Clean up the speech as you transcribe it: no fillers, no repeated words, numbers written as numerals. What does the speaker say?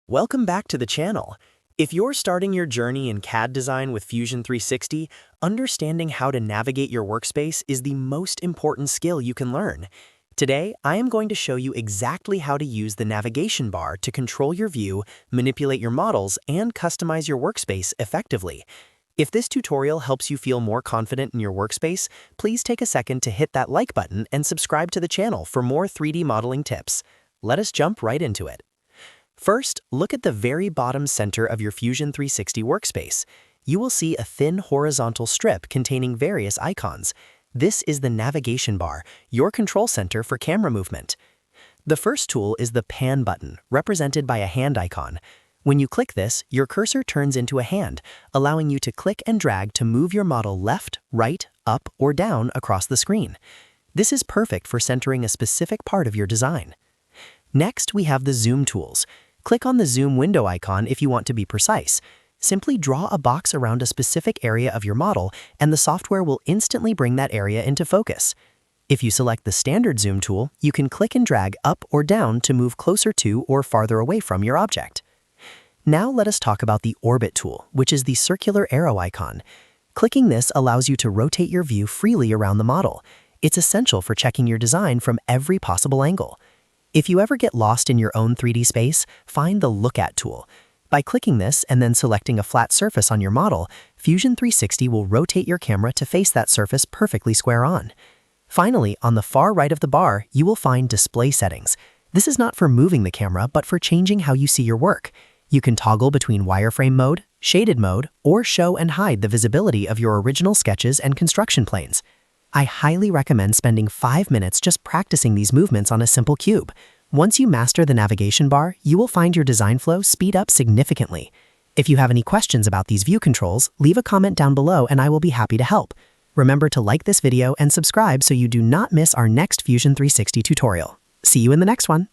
Welcome back to the channel. If you're starting your journey in CAD design with Fusion 360, understanding how to navigate your workspace is the most important skill you can learn. Today, I am going to show you exactly how to use the navigation bar to control your view, manipulate your models, and customize your workspace effectively. If this tutorial helps you feel more confident in your workspace, please take a second to hit that like button and subscribe to the channel for more 3D modeling tips. Let us jump right into it. First, look at the very bottom center of your Fusion 360 workspace. You will see a thin horizontal strip containing various icons. This is the navigation bar, your control center for camera movement. The first tool is the pan button, represented by a hand icon. When you click this, your cursor turns into a hand, allowing you to click and drag to move your model left, right, up, or down across the screen. This is perfect for centering a specific part of your design. Next, we have the zoom tools. Click on the zoom window icon if you want to be precise. Simply draw a box around a specific area of your model, and the software will instantly bring that area into focus. If you select the standard zoom tool, you can click and drag up or down to move closer to or farther away from your object. Now let us talk about the orbit tool, which is the circular arrow icon. Clicking this allows you to rotate your view freely around the model. It's essential for checking your design from every possible angle. If you ever get lost in your own 3D space, find the Look At tool. By clicking this and then selecting a flat surface on your model, Fusion 360 will rotate your camera to face that surface perfectly square on. Finally, on the far right of the bar, you will find Display Settings. This is not for moving the camera, but for changing how you see your work. You can toggle between wireframe mode, shaded mode, or show and hide the visibility of your original sketches and construction planes. I highly recommend spending 5 minutes just practicing these movements on a simple cube. Once you master the navigation bar, you will find your design flow speed up significantly. If you have any questions about these view controls, leave a comment down below and I will be happy to help. Remember to like this video and subscribe so you do not miss our next Fusion 360 tutorial. See you in the next one.